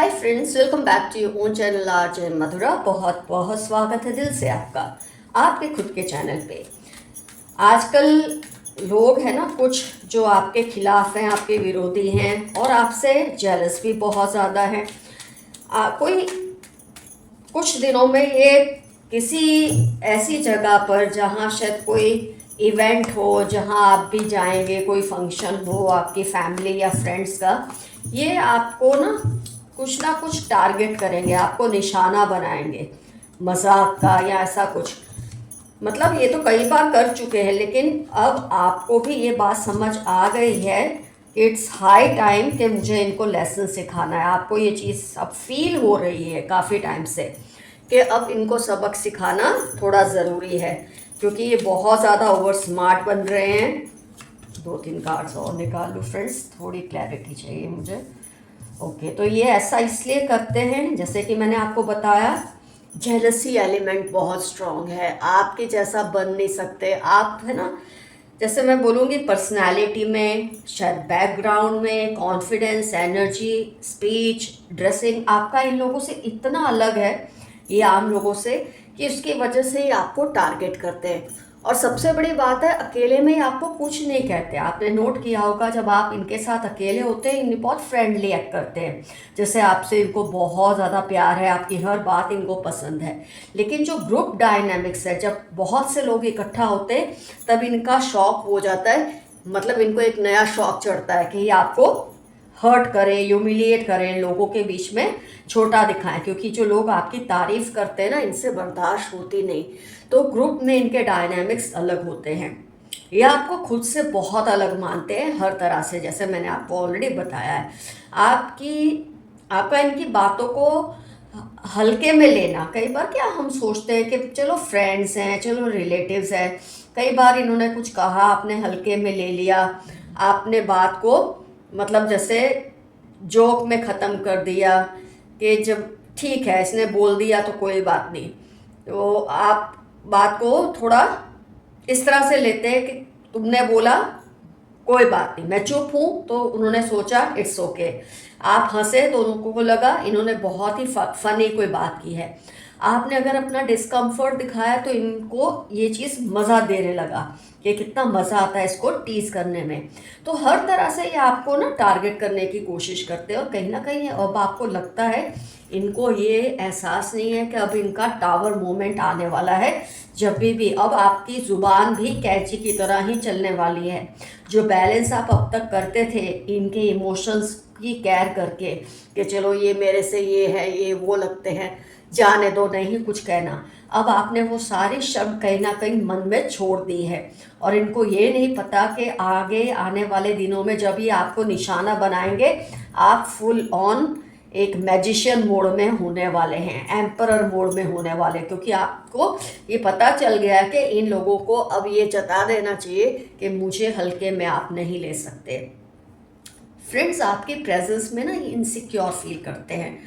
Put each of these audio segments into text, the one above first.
Hi friends, welcome back to your own channel RJ Madhura. बहुत बहुत स्वागत है दिल से आपका आपके खुद के चैनल पे। आजकल लोग हैं ना कुछ जो आपके खिलाफ हैं, आपके विरोधी हैं और आपसे जेलस भी बहुत ज़्यादा हैं। कोई कुछ दिनों में ये किसी ऐसी जगह पर जहाँ शायद कोई इवेंट हो, जहाँ आप भी जाएंगे, कोई फंक्शन हो आपकी फैमिली या फ्रेंड्स का, ये आपको ना कुछ टारगेट करेंगे, आपको निशाना बनाएंगे मजाक का या ऐसा कुछ। मतलब ये तो कई बार कर चुके हैं, लेकिन अब आपको भी ये बात समझ आ गई है कि इट्स हाई टाइम कि मुझे इनको लेसन सिखाना है। आपको ये चीज़ अब फील हो रही है काफ़ी टाइम से कि अब इनको सबक सिखाना थोड़ा ज़रूरी है, क्योंकि ये बहुत ज़्यादा ओवर स्मार्ट बन रहे हैं। 2-3 कार्ड्स और निकाल लूँ फ्रेंड्स, थोड़ी क्लैरिटी चाहिए मुझे। ओके, तो ये ऐसा इसलिए करते हैं, जैसे कि मैंने आपको बताया, जेलसी एलिमेंट बहुत स्ट्रांग है, आपके जैसा बन नहीं सकते आप, है ना। जैसे मैं बोलूँगी पर्सनालिटी में, शायद बैकग्राउंड में, कॉन्फिडेंस, एनर्जी, स्पीच, ड्रेसिंग, आपका इन लोगों से इतना अलग है, ये आम लोगों से, कि उसकी वजह से ही आपको टारगेट करते हैं। और सबसे बड़ी बात है, अकेले में ही आपको कुछ नहीं कहते। आपने नोट किया होगा जब आप इनके साथ अकेले होते हैं, इन्हें बहुत फ्रेंडली एक्ट करते हैं, जैसे आपसे इनको बहुत ज़्यादा प्यार है, आपकी हर बात इनको पसंद है। लेकिन जो ग्रुप डायनामिक्स है, जब बहुत से लोग इकट्ठा होते हैं, तब इनका शौक हो जाता है। मतलब इनको एक नया शौक चढ़ता है कि ये आपको हर्ट करें, ह्यूमिलिएट करें, लोगों के बीच में छोटा दिखाएं, क्योंकि जो लोग आपकी तारीफ करते हैं ना, इनसे बर्दाश्त होती नहीं। तो ग्रुप में इनके डायनामिक्स अलग होते हैं, ये आपको खुद से बहुत अलग मानते हैं हर तरह से, जैसे मैंने आपको ऑलरेडी बताया है। आपका इनकी बातों को हल्के में लेना, कई बार क्या हम सोचते हैं कि चलो फ्रेंड्स हैं, चलो रिलेटिव्स हैं, कई बार इन्होंने कुछ कहा, आपने हल्के में ले लिया, आपने बात को मतलब जैसे जोक में ख़त्म कर दिया कि जब ठीक है इसने बोल दिया तो कोई बात नहीं। तो आप बात को थोड़ा इस तरह से लेते हैं कि तुमने बोला, कोई बात नहीं, मैं चुप हूँ, तो उन्होंने सोचा इट्स ओके। आप हंसे तो उनको लगा इन्होंने बहुत ही फनी कोई बात की है। आपने अगर अपना डिस्कम्फर्ट दिखाया तो इनको ये चीज़ मज़ा देने लगा कि कितना मज़ा आता है इसको टीज करने में। तो हर तरह से ये आपको ना टारगेट करने की कोशिश करते हैं, और कहीं ना कहीं अब आपको लगता है इनको ये एहसास नहीं है कि अब इनका टावर मोमेंट आने वाला है। जब भी अब आपकी ज़ुबान भी कैंची की तरह ही चलने वाली है। जो बैलेंस आप अब तक करते थे इनके इमोशंस की केयर करके कि चलो ये मेरे से ये है, ये वो लगते हैं, जाने दो, नहीं कुछ कहना, अब आपने वो सारे शब्द कहीं ना कहीं मन में छोड़ दी है। और इनको ये नहीं पता कि आगे आने वाले दिनों में जब ये आपको निशाना बनाएंगे, आप फुल ऑन एक मैजिशियन मोड में होने वाले हैं, एम्परर मोड में होने वाले, क्योंकि आपको ये पता चल गया है कि इन लोगों को अब ये जता देना चाहिए कि मुझे हल्के में आप नहीं ले सकते। फ्रेंड्स, आपकी प्रेजेंस में ना ये इनसिक्योर फील करते हैं।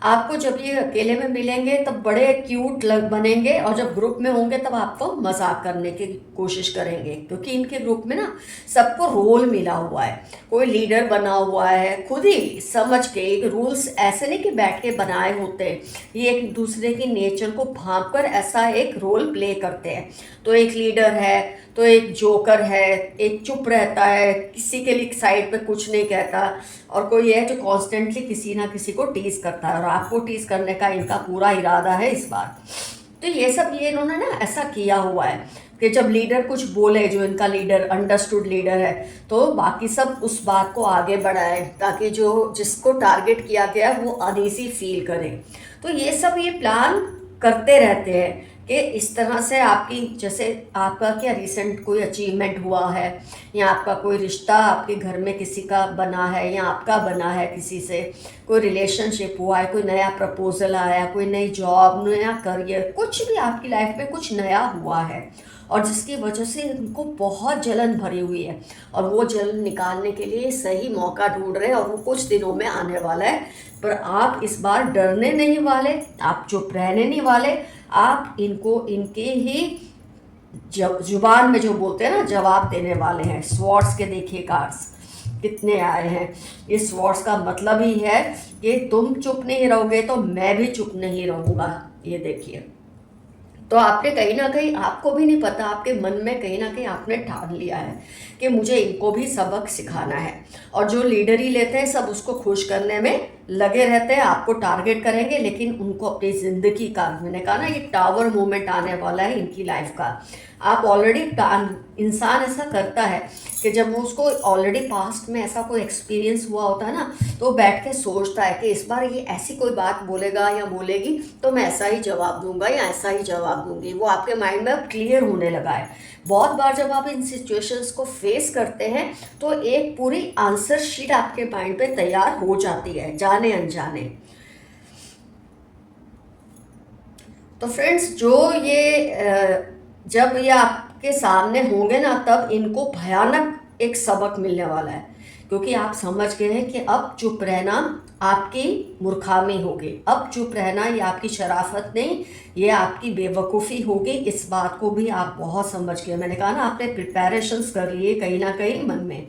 आपको जब ये अकेले में मिलेंगे तब बड़े क्यूट बनेंगे, और जब ग्रुप में होंगे तब आपको मजाक करने की कोशिश करेंगे, क्योंकि इनके ग्रुप में ना सबको रोल मिला हुआ है, कोई लीडर बना हुआ है, खुद ही समझ के एक रूल्स ऐसे नहीं कि बैठ के बनाए होते हैं, ये एक दूसरे की नेचर को भांप कर ऐसा एक रोल प्ले करते हैं। तो एक लीडर है, तो एक जोकर है, एक चुप रहता है, किसी के लिए साइड पे कुछ नहीं कहता, और कोई है जो कॉन्स्टेंटली किसी ना किसी को टीज करता है, और आपको टीज करने का इनका पूरा इरादा है इस बार। तो ये सब ये इन्होंने ना ऐसा किया हुआ है कि जब लीडर कुछ बोले, जो इनका लीडर अंडरस्टूड लीडर है, तो बाकी सब उस बात को आगे बढ़ाए, ताकि जो जिसको टारगेट किया गया वो अनईजी फील करे। तो ये सब ये प्लान करते रहते हैं कि इस तरह से आपकी, जैसे आपका क्या रिसेंट कोई अचीवमेंट हुआ है, या आपका कोई रिश्ता आपके घर में किसी का बना है, या आपका बना है किसी से, कोई रिलेशनशिप हुआ है, कोई नया प्रपोजल आया, कोई नई जॉब, नया करियर, कुछ भी आपकी लाइफ में कुछ नया हुआ है, और जिसकी वजह से इनको बहुत जलन भरी हुई है, और वो जलन निकालने के लिए सही मौका ढूंढ रहे हैं, और वो कुछ दिनों में आने वाला है। पर आप इस बार डरने नहीं वाले, आप चुप रहने नहीं वाले, आप इनको इनके ही जुबान में जो बोलते हैं ना जवाब देने वाले हैं। स्वॉर्ड्स के देखिए कार्ड्स, कितने आए हैं। इस वर्ड्स का मतलब ही है कि तुम चुप नहीं रहोगे तो मैं भी चुप नहीं रहूँगा। ये देखिए, तो आपने कहीं ना कहीं, आपको भी नहीं पता, आपके मन में कहीं ना कहीं आपने ठान लिया है कि मुझे इनको भी सबक सिखाना है। और जो लीडर ही लेते हैं सब उसको खुश करने में लगे रहते हैं, आपको टारगेट करेंगे, लेकिन उनको अपनी ज़िंदगी का, मैंने कहा ना ये टावर मोमेंट आने वाला है इनकी लाइफ का। आप ऑलरेडी, इंसान ऐसा करता है कि जब वो उसको ऑलरेडी पास्ट में ऐसा कोई एक्सपीरियंस हुआ होता है ना, तो वो बैठ के सोचता है कि इस बार ये ऐसी कोई बात बोलेगा या बोलेगी तो मैं ऐसा ही जवाब दूंगा या ऐसा ही जवाब दूंगी। वो आपके माइंड में अब क्लियर होने लगा है। बहुत बार जब आप इन सिचुएशंस को फेस करते हैं तो एक पूरी आंसर शीट आपके माइंड पे तैयार हो जाती है, जाने अनजाने। तो फ्रेंड्स, जो ये जब ये आपके सामने होंगे ना, तब इनको भयानक एक सबक मिलने वाला है, क्योंकि आप समझ गए हैं कि अब चुप रहना आपकी मूर्खामी होगी। अब चुप रहना ये आपकी शराफत नहीं, ये आपकी बेवकूफ़ी होगी। इस बात को भी आप बहुत समझ गए। मैंने कहा ना, आपने प्रिपरेशंस कर लिए कहीं ना कहीं मन में।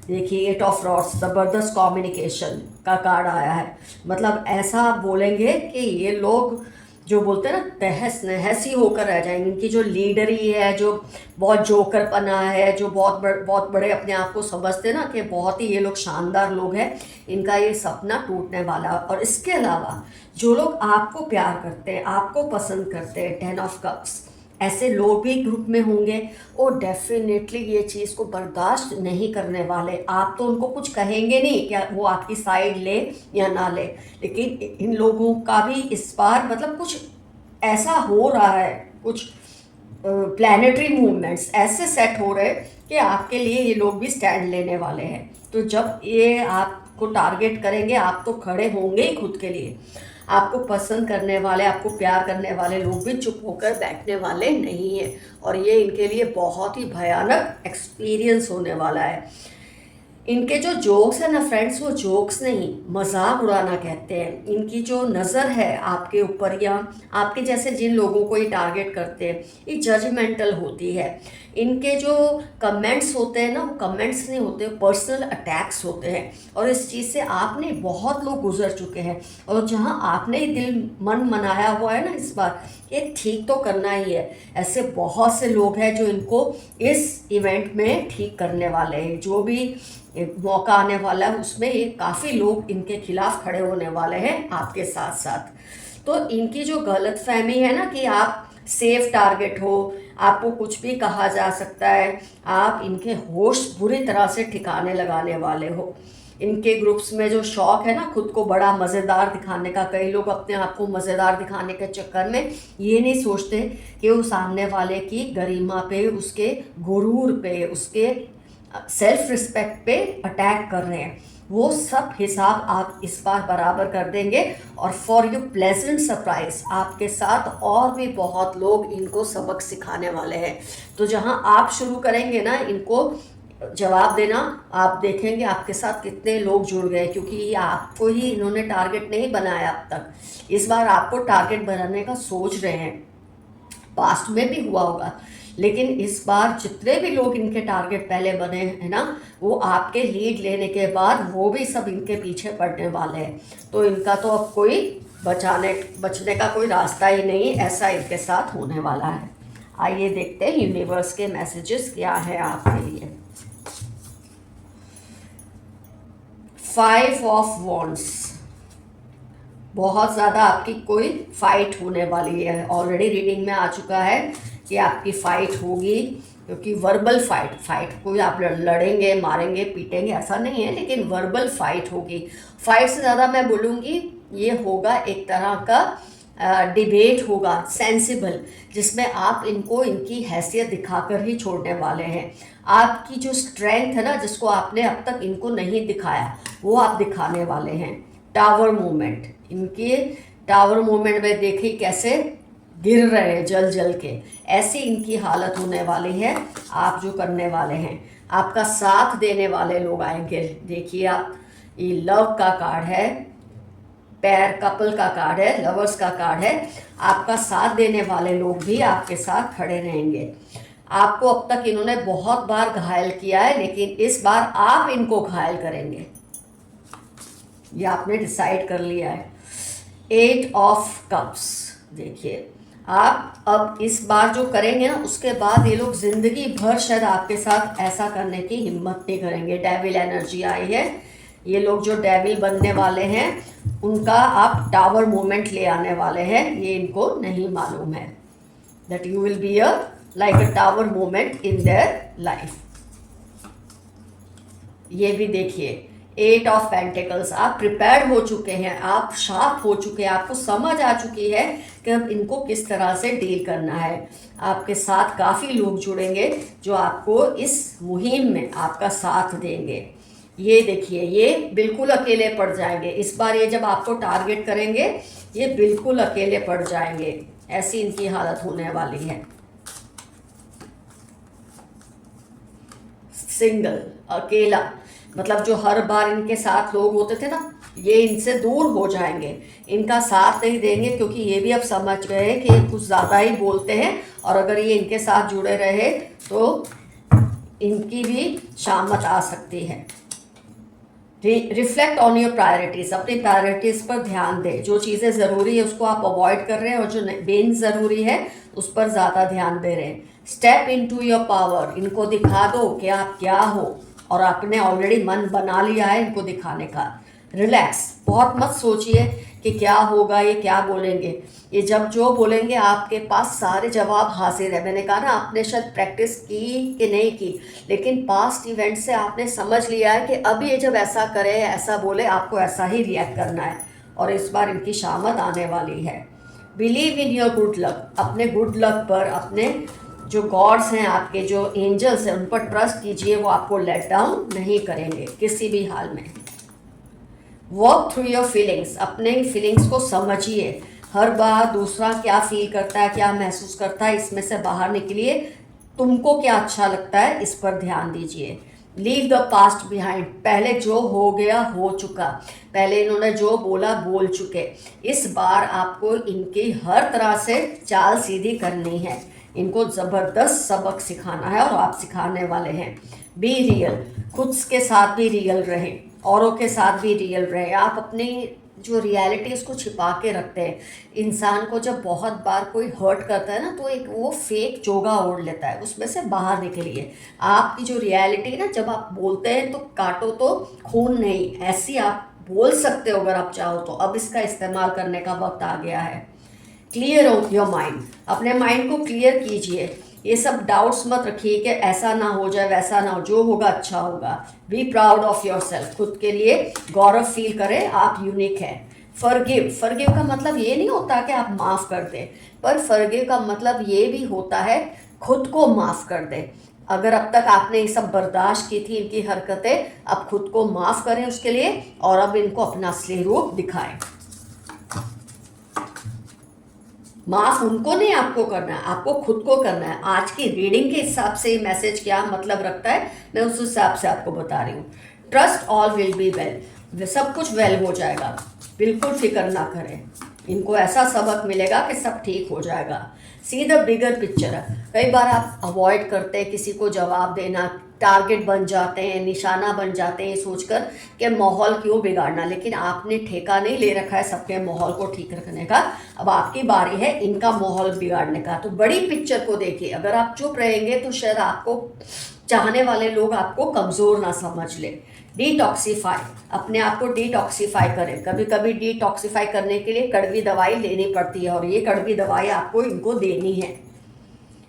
देखिए, 8 ऑफ रॉड्स, ज़बरदस्त कम्युनिकेशन का कार्ड आया है। मतलब ऐसा बोलेंगे कि ये लोग जो बोलते हैं ना, तहस नहस ही होकर रह जाएंगे। इनकी जो लीडरी है, जो बहुत जोकरपना है, जो बहुत बड़े अपने आप को समझते हैं ना कि बहुत ही ये लोग शानदार लोग हैं, इनका ये सपना टूटने वाला। और इसके अलावा जो लोग आपको प्यार करते हैं, आपको पसंद करते हैं, 10 ऑफ कप्स, ऐसे लोग भी ग्रुप में होंगे और डेफिनेटली ये चीज़ को बर्दाश्त नहीं करने वाले। आप तो उनको कुछ कहेंगे नहीं कि वो आपकी साइड ले या ना ले, लेकिन इन लोगों का भी इस बार मतलब कुछ ऐसा हो रहा है, कुछ प्लैनेटरी मूवमेंट्स ऐसे सेट हो रहे हैं कि आपके लिए ये लोग भी स्टैंड लेने वाले हैं। तो जब ये आपको टारगेट करेंगे, आप तो खड़े होंगे ही खुद के लिए। आपको पसंद करने वाले, आपको प्यार करने वाले लोग भी चुप होकर बैठने वाले नहीं हैं, और ये इनके लिए बहुत ही भयानक एक्सपीरियंस होने वाला है। इनके जो जोक्स है ना फ्रेंड्स, वो जोक्स नहीं, मजाक उड़ाना कहते हैं। इनकी जो नज़र है आपके ऊपर या आपके जैसे जिन लोगों को ये टारगेट करते हैं, ये जजमेंटल होती है। इनके जो कमेंट्स होते हैं ना, वो कमेंट्स नहीं होते, पर्सनल अटैक्स होते हैं। और इस चीज़ से आपने, बहुत लोग गुजर चुके हैं, और जहाँ आपने दिल मन मनाया हुआ है ना, इस बार ये ठीक तो करना ही है। ऐसे बहुत से लोग हैं जो इनको इस इवेंट में ठीक करने वाले हैं। जो भी मौका आने वाला है उसमें ये काफ़ी लोग इनके खिलाफ खड़े होने वाले हैं आपके साथ साथ। तो इनकी जो गलतफहमी है ना कि आप सेफ टारगेट हो, आपको कुछ भी कहा जा सकता है, आप इनके होश बुरी तरह से ठिकाने लगाने वाले हो। इनके ग्रुप्स में जो शौक है ना खुद को बड़ा मज़ेदार दिखाने का, कई लोग अपने आप को मज़ेदार दिखाने के चक्कर में ये नहीं सोचते कि वो सामने वाले की गरिमा पे, उसके गुरूर पे, उसके सेल्फ रिस्पेक्ट पे अटैक कर रहे हैं। वो सब हिसाब आप इस बार बराबर कर देंगे, और फॉर यू प्लेजेंट सरप्राइज आपके साथ और भी बहुत लोग इनको सबक सिखाने वाले हैं। तो जहां आप शुरू करेंगे ना इनको जवाब देना, आप देखेंगे आपके साथ कितने लोग जुड़ गए, क्योंकि ये आपको ही इन्होंने टारगेट नहीं बनाया अब तक। इस बार आपको टारगेट बनाने का सोच रहे हैं। पास्ट में भी हुआ होगा, लेकिन इस बार जितने भी लोग इनके टारगेट पहले बने हैं ना, वो आपके लीड लेने के बाद वो भी सब इनके पीछे पड़ने वाले हैं। तो इनका तो अब कोई बचने का कोई रास्ता ही नहीं, ऐसा इनके साथ होने वाला है। आइए देखते हैं यूनिवर्स के मैसेजेस क्या है आपके लिए। 5 ऑफ वॉन्ड्स, बहुत ज़्यादा आपकी कोई फाइट होने वाली है। ऑलरेडी रीडिंग में आ चुका है कि आपकी फाइट होगी, क्योंकि वर्बल फाइट कोई आप लड़ेंगे, मारेंगे, पीटेंगे ऐसा नहीं है, लेकिन वर्बल फाइट होगी। फाइट से ज़्यादा मैं बोलूँगी ये होगा एक तरह का डिबेट होगा, सेंसिबल, जिसमें आप इनको इनकी हैसियत दिखाकर ही छोड़ने वाले हैं। आपकी जो स्ट्रेंथ है ना, जिसको आपने अब तक इनको नहीं दिखाया, वो आप दिखाने वाले हैं। टावर मूवमेंट, इनके टावर मूवमेंट में देखिए कैसे गिर रहे हैं जल जल के, ऐसी इनकी हालत होने वाली है। आप जो करने वाले हैं, आपका साथ देने वाले लोग आएंगे। देखिए आप, ये लव का कार्ड है, पैर कपल का कार्ड है, लवर्स का कार्ड है। आपका साथ देने वाले लोग भी आपके साथ खड़े रहेंगे। आपको अब तक इन्होंने बहुत बार घायल किया है, लेकिन इस बार आप इनको घायल करेंगे, ये आपने डिसाइड कर लिया है। 8 ऑफ कप्स, देखिए आप अब इस बार जो करेंगे ना, उसके बाद ये लोग जिंदगी भर शायद आपके साथ ऐसा करने की हिम्मत नहीं करेंगे। डेविल एनर्जी आई है, ये लोग जो डेविल बनने वाले हैं उनका आप टावर मोमेंट ले आने वाले हैं, ये इनको नहीं मालूम है that you will be a like a tower moment in their life. ये भी देखिए 8 ऑफ पेंटिकल्स, आप प्रिपेयर्ड हो चुके हैं, आप शार्प हो चुके हैं, आपको समझ आ चुकी है कि अब इनको किस तरह से डील करना है। आपके साथ काफ़ी लोग जुड़ेंगे जो आपको इस मुहिम में आपका साथ देंगे। ये देखिए ये बिल्कुल अकेले पड़ जाएंगे इस बार, ये जब आपको टारगेट करेंगे ये बिल्कुल अकेले पड़ जाएंगे, ऐसी इनकी हालत होने वाली है। सिंगल, अकेला, मतलब जो हर बार इनके साथ लोग होते थे ना, ये इनसे दूर हो जाएंगे, इनका साथ नहीं देंगे, क्योंकि ये भी अब समझ गए कि कुछ ज़्यादा ही बोलते हैं, और अगर ये इनके साथ जुड़े रहे तो इनकी भी शामत आ सकती है। रिफ्लेक्ट ऑन योर प्रायोरिटीज़, अपनी प्रायोरिटीज़ पर ध्यान दें, जो चीज़ें ज़रूरी है उसको आप अवॉइड कर रहे हैं, और जो बेन ज़रूरी है उस पर ज़्यादा ध्यान दे रहे हैं। स्टेप इनटू योर पावर, इनको दिखा दो कि आप क्या हो, और आपने ऑलरेडी मन बना लिया है इनको दिखाने का। रिलैक्स, बहुत मत सोचिए कि क्या होगा, ये क्या बोलेंगे, ये जब जो बोलेंगे आपके पास सारे जवाब हाजिर है। मैंने कहा ना, आपने शायद प्रैक्टिस की कि नहीं की, लेकिन पास्ट इवेंट से आपने समझ लिया है कि अब ये जब ऐसा करे, ऐसा बोले, आपको ऐसा ही रिएक्ट करना है, और इस बार इनकी शामत आने वाली है। Believe in your good luck, अपने गुड लक पर, अपने जो गॉड्स हैं आपके, जो एंजल्स हैं, उन पर ट्रस्ट कीजिए, वो आपको लेट डाउन नहीं करेंगे किसी भी हाल में। वर्क थ्रू योर फीलिंग्स, अपने फीलिंग्स को समझिए, हर बार दूसरा क्या फील करता है, क्या महसूस करता है, इसमें से बाहर निकलिए, तुमको क्या अच्छा लगता है इस पर ध्यान दीजिए। लीव द पास्ट बिहाइंड, पहले जो हो गया हो चुका, पहले इन्होंने जो बोला बोल चुके, इस बार आपको इनकी हर तरह से चाल सीधी करनी है, इनको ज़बरदस्त सबक सिखाना है, और आप सिखाने वाले हैं। बी रियल, खुद के साथ भी रियल रहें, औरों के साथ भी रियल रहे। आप अपनी जो रियलिटी उसको छिपा के रखते हैं। इंसान को जब बहुत बार कोई हर्ट करता है ना, तो एक वो फेक चोगा ओढ़ लेता है, उसमें से बाहर निकलिए। आपकी जो रियलिटी ना, जब आप बोलते हैं तो काटो तो खून नहीं, ऐसी आप बोल सकते हो अगर आप चाहो तो। अब इसका इस्तेमाल करने का वक्त आ गया है। क्लियर हो योर माइंड, अपने माइंड को क्लियर कीजिए, ये सब डाउट्स मत रखिए कि ऐसा ना हो जाए, वैसा ना हो, जो होगा अच्छा होगा। Be proud of your self, खुद के लिए गौरव फील करें, आप यूनिक हैं। फॉरगिव, फॉरगिव का मतलब ये नहीं होता कि आप माफ़ कर दें, पर फॉरगिव का मतलब ये भी होता है खुद को माफ़ कर दें। अगर अब तक आपने ये सब बर्दाश्त की थी, इनकी हरकतें, अब खुद को माफ़ करें उसके लिए, और अब इनको अपना असली रूप दिखाएं। माफ उनको नहीं आपको करना है, आपको खुद को करना है। आज की रीडिंग के हिसाब से मैसेज क्या मतलब रखता है, मैं उस हिसाब से आपको बता रही हूँ। Trust all will be well, सब कुछ वेल हो जाएगा, बिल्कुल फिक्र ना करें। इनको ऐसा सबक मिलेगा कि सब ठीक हो जाएगा। सी द बिगर पिक्चर, कई बार आप अवॉइड करते हैं किसी को जवाब देना, टारगेट बन जाते हैं, निशाना बन जाते हैं, ये सोचकर कि माहौल क्यों बिगाड़ना, लेकिन आपने ठेका नहीं ले रखा है सबके माहौल को ठीक रखने का। अब आपकी बारी है इनका माहौल बिगाड़ने का। तो बड़ी पिक्चर को देखिए, अगर आप चुप रहेंगे तो शायद आपको चाहने वाले लोग आपको कमज़ोर ना समझ ले। डिटॉक्सीफाई, अपने आप को डिटॉक्सीफाई करें। कभी कभी डिटॉक्सीफाई करने के लिए कड़वी दवाई लेनी पड़ती है, और ये कड़वी दवाई आपको इनको देनी है।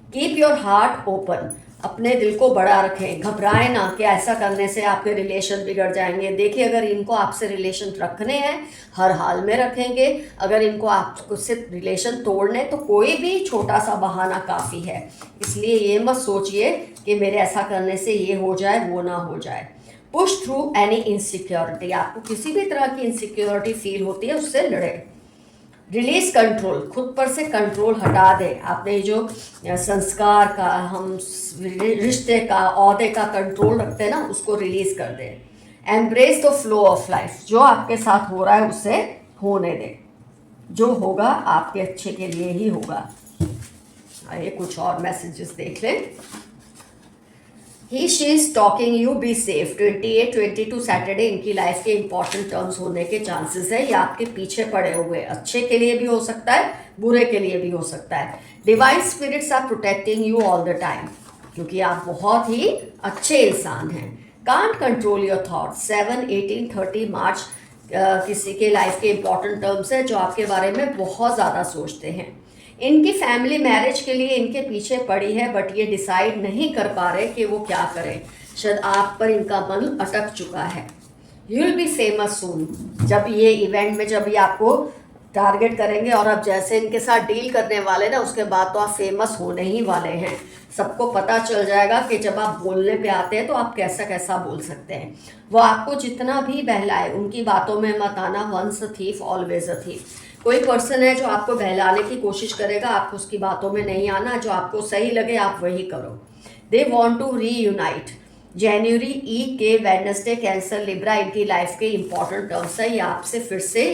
कीप योर हार्ट ओपन, अपने दिल को बड़ा रखें, घबराएं ना कि ऐसा करने से आपके रिलेशन बिगड़ जाएंगे। देखिए, अगर इनको आपसे रिलेशन रखने हैं, हर हाल में रखेंगे। अगर इनको आपसे रिलेशन तोड़ने, तो कोई भी छोटा सा बहाना काफ़ी है। इसलिए ये मत सोचिए कि मेरे ऐसा करने से ये हो जाए, वो ना हो जाए। पुश थ्रू एनी इनसिक्योरिटी, आपको किसी भी तरह की इनसिक्योरिटी फील होती है, उससे लड़े। रिलीज कंट्रोल, खुद पर से कंट्रोल हटा दें। आपने जो संस्कार का, हम रिश्ते का, ओहदे का कंट्रोल रखते हैं ना, उसको रिलीज कर दें। Embrace the flow of life, जो आपके साथ हो रहा है उसे होने दें, जो होगा आपके अच्छे के लिए ही होगा। आइए कुछ और मैसेजेस देख लें। He she is talking you, be safe. 28 22 Saturday इनकी लाइफ के इंपॉर्टेंट टर्म्स होने के चांसेस है। ये आपके पीछे पड़े हुए, अच्छे के लिए भी हो सकता है, बुरे के लिए भी हो सकता है। Divine spirits are protecting you all the time, क्योंकि आप बहुत ही अच्छे इंसान हैं। Can't control your thought. 7 18 30 मार्च किसी के लाइफ के इंपॉर्टेंट टर्म्स है जो आपके बारे में बहुत ज़्यादा सोचते हैं। इनकी फैमिली मैरिज के लिए इनके पीछे पड़ी है, बट ये डिसाइड नहीं कर पा रहे कि वो क्या करें। शायद आप पर इनका मन अटक चुका है। यू विल बी फेमस सून। जब ये इवेंट में जब ये आपको टारगेट करेंगे और अब जैसे इनके साथ डील करने वाले ना, उसके बाद तो आप फेमस होने ही वाले हैं। सबको पता चल जाएगा कि जब आप बोलने पे आते हैं तो आप कैसा कैसा बोल सकते हैं। वो आपको जितना भी बहलाए, उनकी बातों में मत आना। Once a thief always a thief. कोई पर्सन है जो आपको बहलाने की कोशिश करेगा, आपको उसकी बातों में नहीं आना। जो आपको सही लगे आप वही करो। They want to reunite. जनवरी ई के वेडनेसडे कैंसर लिब्रा इनकी लाइफ के इंपॉर्टेंट टर्म्स है। ये आपसे फिर से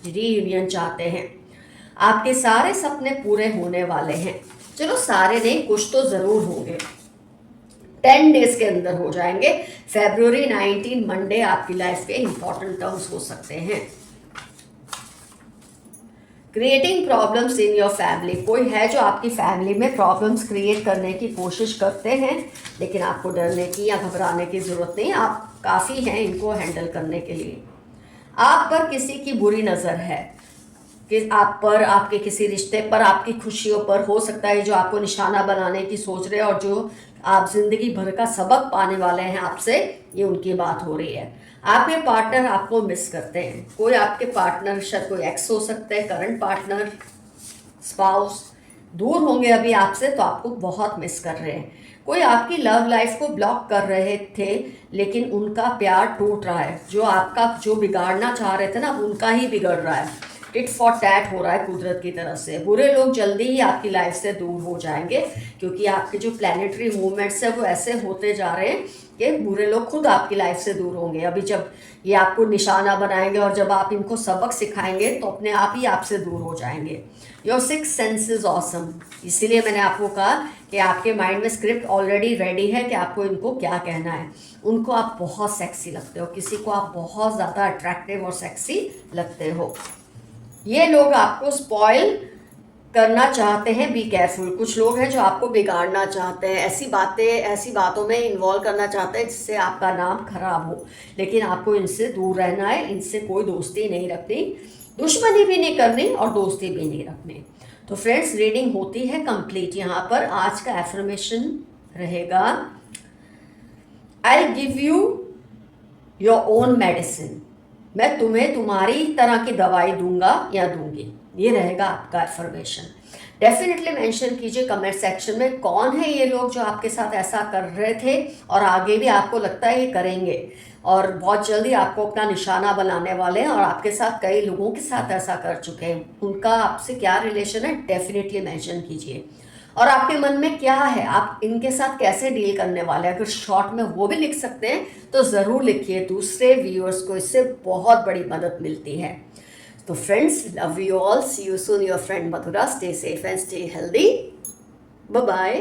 रीयूनियन चाहते हैं। आपके सारे सपने पूरे होने वाले हैं। चलो सारे नहीं, कुछ तो ज़रूर होंगे। 10 डेज के अंदर हो जाएंगे। February 19 मंडे आपकी लाइफ के इंपॉर्टेंट टर्म्स हो सकते हैं। Creating problems in your family. कोई है जो आपकी फैमिली में प्रॉब्लम्स क्रिएट करने की कोशिश करते हैं, लेकिन आपको डरने की या घबराने की ज़रूरत नहीं। आप काफ़ी हैं इनको हैंडल करने के लिए। आप पर किसी की बुरी नज़र है कि आप पर, आपके किसी रिश्ते पर, आपकी खुशियों पर हो सकता है जो आपको निशाना बनाने की सोच रहे हैं और जो आप जिंदगी भर का सबक पाने वाले हैं आपसे, ये उनकी बात हो रही है। आपके पार्टनर आपको मिस करते हैं। कोई आपके पार्टनर, शायद कोई एक्स हो सकते हैं, करंट पार्टनर, स्पाउस दूर होंगे अभी आपसे, तो आपको बहुत मिस कर रहे हैं। कोई आपकी लव लाइफ को ब्लॉक कर रहे थे, लेकिन उनका प्यार टूट रहा है। जो आपका जो बिगाड़ना चाह रहे थे ना, उनका ही बिगड़ रहा है। टिट फॉर टैट हो रहा है कुदरत की तरफ से। बुरे लोग जल्दी ही आपकी लाइफ से दूर हो जाएंगे, क्योंकि आपके जो प्लानिटरी मूवमेंट्स है वो ऐसे होते जा रहे हैं कि बुरे लोग खुद आपकी लाइफ से दूर होंगे। अभी जब ये आपको निशाना बनाएंगे और जब आप इनको सबक सिखाएंगे तो अपने आप ही आपसे दूर हो जाएंगे। Your six sense is awesome. इसीलिए मैंने आपको कहा कि आपके माइंड में स्क्रिप्ट ऑलरेडी रेडी है कि आपको इनको क्या कहना है। उनको आप बहुत सेक्सी लगते हो, किसी को आप बहुत ज़्यादा अट्रैक्टिव और सेक्सी लगते हो। ये लोग आपको स्पॉइल करना चाहते हैं, बी केयरफुल। कुछ लोग हैं जो आपको बिगाड़ना चाहते हैं, ऐसी बातों में इन्वॉल्व करना चाहते हैं जिससे आपका नाम खराब हो, लेकिन आपको इनसे दूर रहना है। इनसे कोई दोस्ती नहीं रखनी, दुश्मनी भी नहीं करनी और दोस्ती भी नहीं रखनी। तो फ्रेंड्स, रीडिंग होती है कंप्लीट। यहाँ पर आज का एफर्मेशन रहेगा, I give you your own medicine. मैं तुम्हें तुम्हारी तरह की दवाई दूंगा या दूंगी। ये रहेगा आपका अफर्मेशन। डेफिनेटली मेंशन कीजिए कमेंट सेक्शन में कौन है ये लोग जो आपके साथ ऐसा कर रहे थे और आगे भी आपको लगता है ये करेंगे, और बहुत जल्दी आपको अपना निशाना बनाने वाले हैं और आपके साथ कई लोगों के साथ ऐसा कर चुके हैं। उनका आपसे क्या रिलेशन है, डेफिनेटली मेंशन कीजिए। और आपके मन में क्या है, आप इनके साथ कैसे डील करने वाले हैं, अगर शॉर्ट में वो भी लिख सकते हैं तो ज़रूर लिखिए। दूसरे व्यूअर्स को इससे बहुत बड़ी मदद मिलती है। तो friends, love you all, see you soon, your friend Madhura. Stay safe and stay healthy. Bye bye.